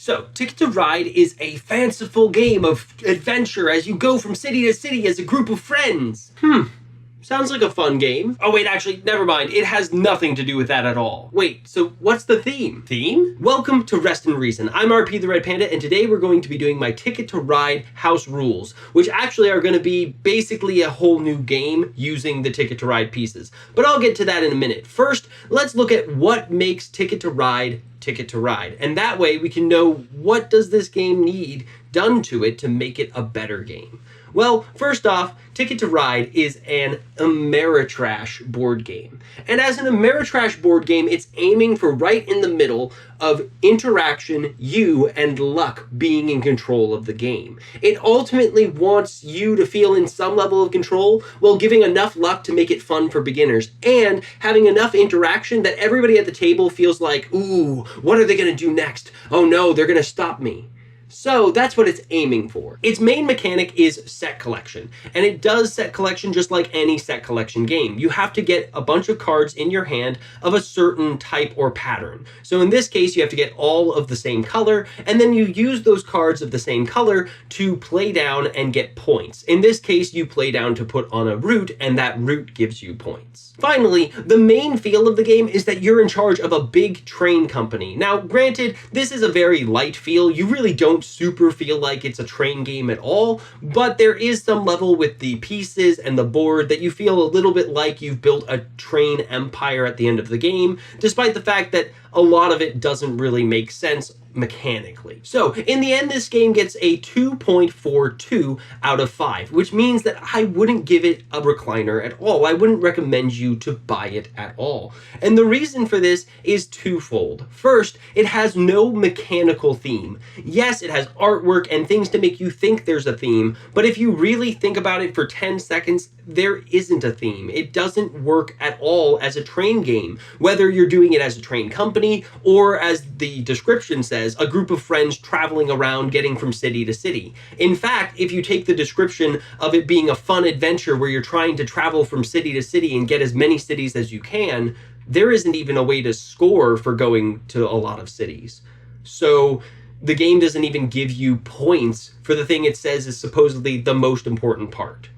So, Ticket to Ride is a fanciful game of adventure as you go from city to city as a group of friends. Sounds like a fun game. Oh wait, actually, never mind. It has nothing to do with that at all. Wait, so what's the theme? Theme? Welcome to Rest and Reason. I'm RP the Red Panda, and today we're going to be doing my Ticket to Ride house rules, which actually are going to be basically a whole new game using the Ticket to Ride pieces. But I'll get to that in a minute. First, let's look at what makes Ticket to Ride Ticket to Ride. And that way we can know what does this game need done to it to make it a better game. Well, first off, Ticket to Ride is an Ameritrash board game. And as an Ameritrash board game, it's aiming for right in the middle of interaction, you, and luck being in control of the game. It ultimately wants you to feel in some level of control while giving enough luck to make it fun for beginners and having enough interaction that everybody at the table feels like, ooh, what are they going to do next? Oh no, they're going to stop me. So that's what it's aiming for. Its main mechanic is set collection, and it does set collection just like any set collection game. You have to get a bunch of cards in your hand of a certain type or pattern. So in this case, you have to get all of the same color, and then you use those cards of the same color to play down and get points. In this case, you play down to put on a route, and that route gives you points. Finally, the main feel of the game is that you're in charge of a big train company. Now, granted, this is a very light feel. You really don't super feel like it's a train game at all, but there is some level with the pieces and the board that you feel a little bit like you've built a train empire at the end of the game, despite the fact that a lot of it doesn't really make sense mechanically. So in the end, this game gets a 2.42 out of 5, which means that I wouldn't give it a recliner at all. I wouldn't recommend you to buy it at all. And the reason for this is twofold. First, it has no mechanical theme. Yes, it has artwork and things to make you think there's a theme, but if you really think about it for 10 seconds, there isn't a theme. It doesn't work at all as a train game, whether you're doing it as a train company or, as the description says, a group of friends traveling around getting from city to city. In fact, if you take the description of it being a fun adventure where you're trying to travel from city to city and get as many cities as you can, there isn't even a way to score for going to a lot of cities. So the game doesn't even give you points for the thing it says is supposedly the most important part.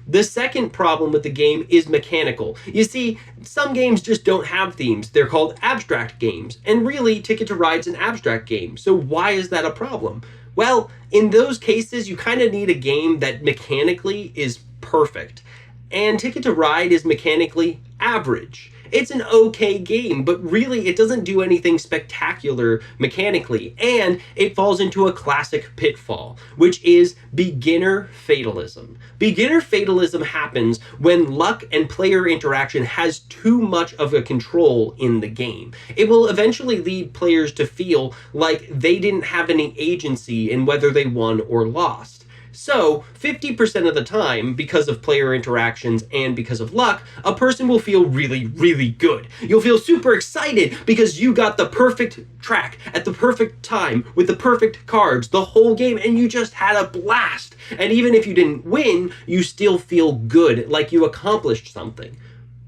The second problem with the game is mechanical. You see, some games just don't have themes. They're called abstract games. And really, Ticket to Ride's an abstract game. So why is that a problem? Well, in those cases, you kind of need a game that mechanically is perfect. And Ticket to Ride is mechanically average. It's an okay game, but really it doesn't do anything spectacular mechanically, and it falls into a classic pitfall, which is beginner fatalism. Beginner fatalism happens when luck and player interaction has too much of a control in the game. It will eventually lead players to feel like they didn't have any agency in whether they won or lost. So, 50% of the time, because of player interactions and because of luck, a person will feel really, really good. You'll feel super excited because you got the perfect track at the perfect time with the perfect cards the whole game, and you just had a blast. And even if you didn't win, you still feel good, like you accomplished something.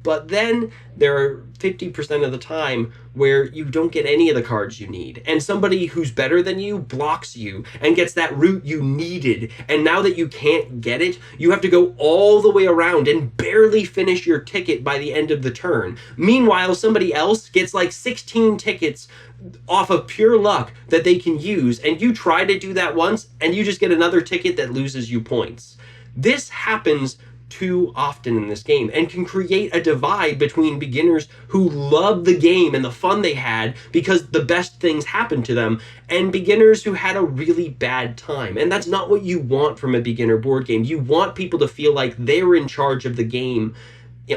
But then there are 50% of the time where you don't get any of the cards you need, and somebody who's better than you blocks you and gets that route you needed, and now that you can't get it, you have to go all the way around and barely finish your ticket by the end of the turn. Meanwhile, somebody else gets like 16 tickets off of pure luck that they can use, and you try to do that once, and you just get another ticket that loses you points. This happens too often in this game and can create a divide between beginners who love the game and the fun they had because the best things happened to them, and beginners who had a really bad time. And that's not what you want from a beginner board game. You want people to feel like they're in charge of the game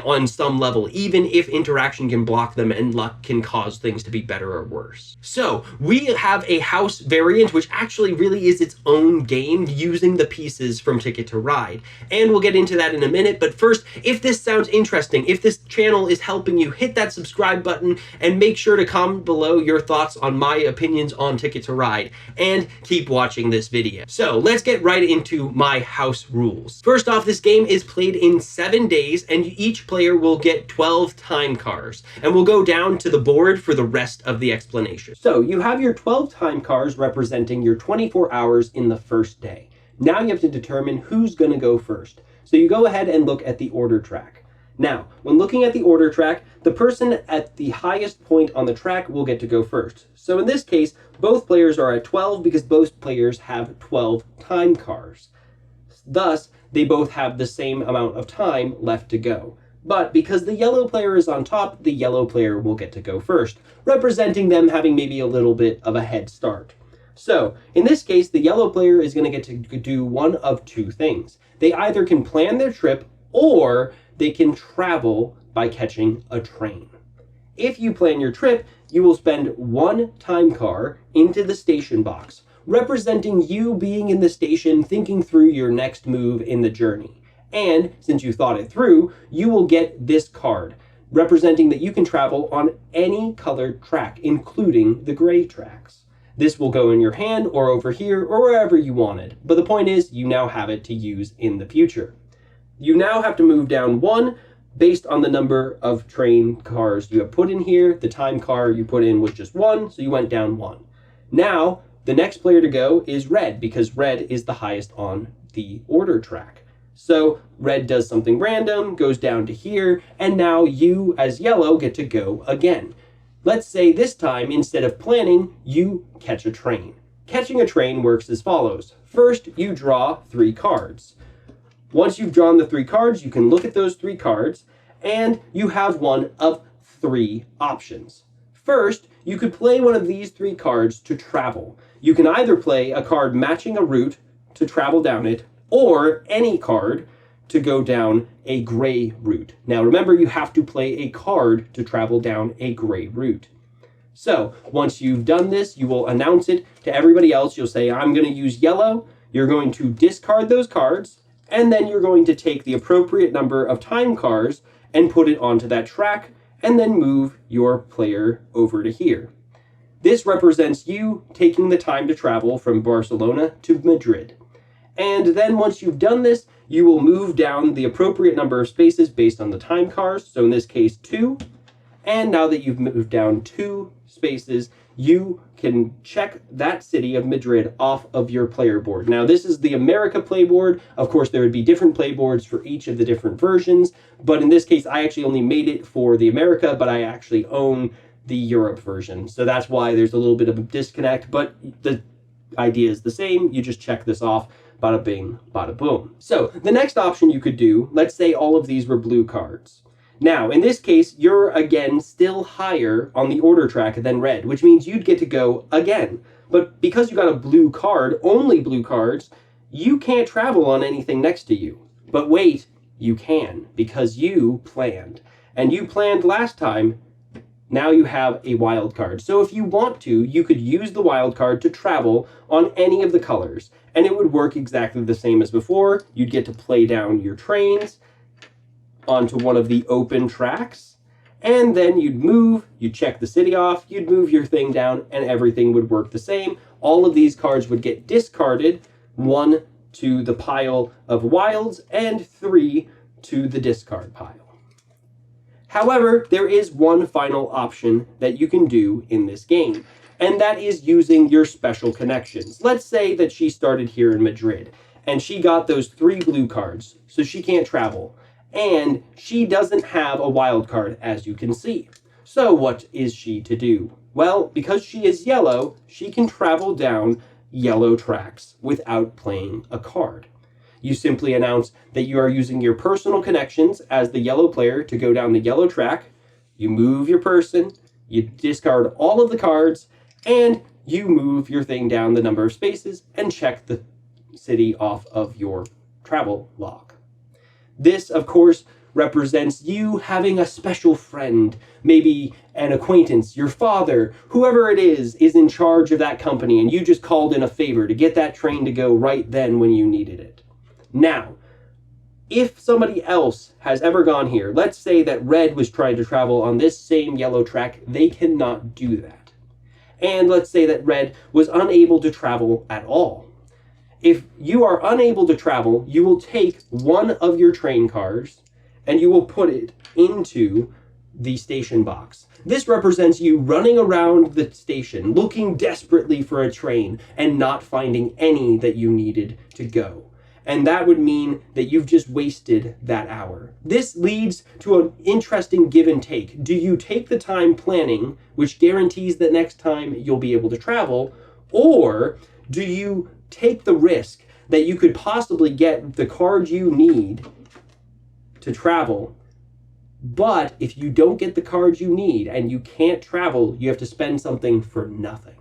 on some level, even if interaction can block them and luck can cause things to be better or worse. So we have a house variant, which actually really is its own game using the pieces from Ticket to Ride. And we'll get into that in a minute. But first, if this sounds interesting, if this channel is helping you, hit that subscribe button and make sure to comment below your thoughts on my opinions on Ticket to Ride, and keep watching this video. So let's get right into my house rules. First off, this game is played in 7 days, and each each player will get 12 time cars, and we'll go down to the board for the rest of the explanation. So you have your 12 time cars representing your 24 hours in the first day. Now you have to determine who's going to go first. So you go ahead and look at the order track. Now, when looking at the order track, the person at the highest point on the track will get to go first. So in this case, both players are at 12 because both players have 12 time cars. Thus, they both have the same amount of time left to go. But because the yellow player is on top, the yellow player will get to go first, representing them having maybe a little bit of a head start. So, in this case, the yellow player is going to get to do one of two things. They either can plan their trip or they can travel by catching a train. If you plan your trip, you will spend one time car into the station box, representing you being in the station thinking through your next move in the journey. And since you thought it through, you will get this card, representing that you can travel on any colored track, including the gray tracks. This will go in your hand or over here or wherever you wanted. But the point is, you now have it to use in the future. You now have to move down one based on the number of train cars you have put in here. The time car you put in was just one, so you went down one. Now, the next player to go is red, because red is the highest on the order track. So red does something random, goes down to here, and now you, as yellow, get to go again. Let's say this time, instead of planning, you catch a train. Catching a train works as follows. First, you draw 3 cards. Once you've drawn the 3 cards, you can look at those 3 cards, and you have one of 3 options. First, you could play one of these 3 cards to travel. You can either play a card matching a route to travel down it, or any card to go down a gray route. Now remember, you have to play a card to travel down a gray route. So once you've done this, you will announce it to everybody else. You'll say, I'm going to use yellow. You're going to discard those cards, and then you're going to take the appropriate number of time cars and put it onto that track, and then move your player over to here. This represents you taking the time to travel from Barcelona to Madrid. And then once you've done this, you will move down the appropriate number of spaces based on the time cars. So in this case, 2. And now that you've moved down 2 spaces, you can check that city of Madrid off of your player board. Now, this is the America playboard. Of course, there would be different playboards for each of the different versions. But in this case, I actually only made it for the America, but I actually own the Europe version. So that's why there's a little bit of a disconnect, but the idea is the same. You just check this off. Bada bing, bada boom. So the next option you could do, let's say all of these were blue cards. Now, in this case, you're again still higher on the order track than red, which means you'd get to go again. But because you got a blue card, only blue cards, you can't travel on anything next to you. But wait, you can, because you planned. And you planned last time. Now you have a wild card. So if you want to, you could use the wild card to travel on any of the colors, and it would work exactly the same as before. You'd get to play down your trains onto one of the open tracks, and then you'd check the city off, you'd move your thing down, and everything would work the same. All of these cards would get discarded, 1 to the pile of wilds, and 3 to the discard pile. However, there is one final option that you can do in this game, and that is using your special connections. Let's say that she started here in Madrid, and she got those 3 blue cards, so she can't travel. And she doesn't have a wild card, as you can see. So what is she to do? Well, because she is yellow, she can travel down yellow tracks without playing a card. You simply announce that you are using your personal connections as the yellow player to go down the yellow track. You move your person, you discard all of the cards, and you move your thing down the number of spaces and check the city off of your travel log. This, of course, represents you having a special friend, maybe an acquaintance, your father, whoever it is in charge of that company, and you just called in a favor to get that train to go right then when you needed it. Now, if somebody else has ever gone here, let's say that red was trying to travel on this same yellow track, they cannot do that. And let's say that red was unable to travel at all. If you are unable to travel, you will take one of your train cars and you will put it into the station box. This represents you running around the station, looking desperately for a train and not finding any that you needed to go. And that would mean that you've just wasted that hour. This leads to an interesting give and take. Do you take the time planning, which guarantees that next time you'll be able to travel, or do you take the risk that you could possibly get the card you need to travel, but if you don't get the cards you need and you can't travel, you have to spend something for nothing?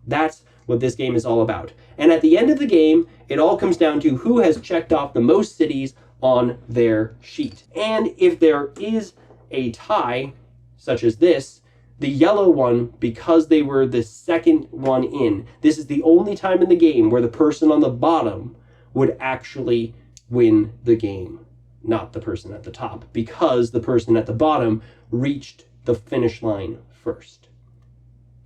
That's what this game is all about. And at the end of the game, it all comes down to who has checked off the most cities on their sheet. And if there is a tie, such as this, the yellow one, because they were the second one in, this is the only time in the game where the person on the bottom would actually win the game, not the person at the top, because the person at the bottom reached the finish line first.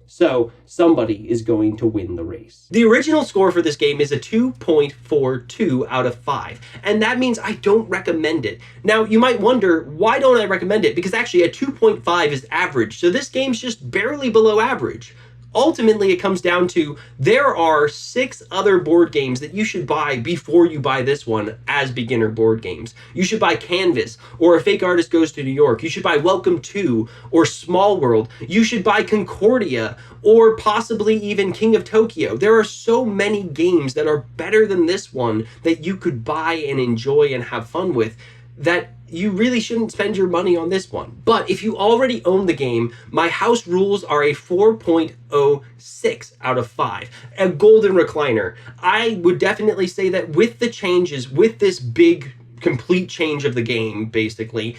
So somebody is going to win the race. The original score for this game is a 2.42 out of 5, and that means I don't recommend it. Now, you might wonder, why don't I recommend it? Because actually a 2.5 is average, so this game's just barely below average. Ultimately, it comes down to there are 6 other board games that you should buy before you buy this one as beginner board games. You should buy Canvas, or A Fake Artist Goes to New York. You should buy Welcome To, or Small World. You should buy Concordia, or possibly even King of Tokyo. There are so many games that are better than this one that you could buy and enjoy and have fun with, that you really shouldn't spend your money on this one. But if you already own the game, my house rules are a 4.06 out of 5. A golden recliner. I would definitely say that with the changes, with this big complete change of the game, basically,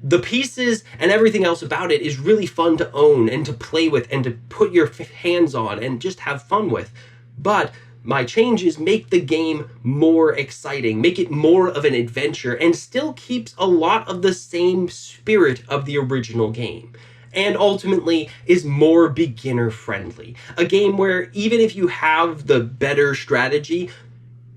the pieces and everything else about it is really fun to own and to play with and to put your hands on and just have fun with. But my changes make the game more exciting, make it more of an adventure, and still keeps a lot of the same spirit of the original game. And ultimately is more beginner friendly. A game where even if you have the better strategy,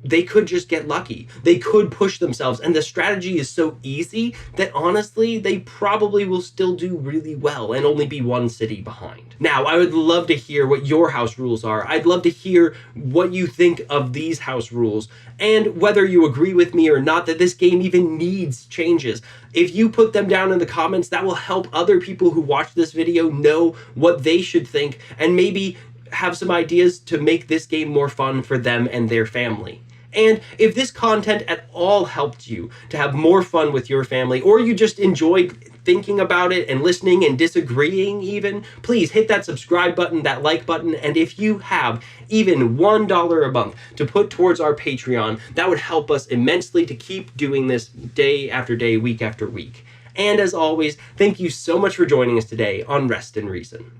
they could just get lucky. They could push themselves, and the strategy is so easy that honestly, they probably will still do really well and only be one city behind. Now, I would love to hear what your house rules are. I'd love to hear what you think of these house rules, and whether you agree with me or not that this game even needs changes. If you put them down in the comments, that will help other people who watch this video know what they should think, and maybe have some ideas to make this game more fun for them and their family. And if this content at all helped you to have more fun with your family, or you just enjoyed thinking about it and listening and disagreeing even, please hit that subscribe button, that like button, and if you have even $1 a month to put towards our Patreon, that would help us immensely to keep doing this day after day, week after week. And as always, thank you so much for joining us today on Rest and Reason.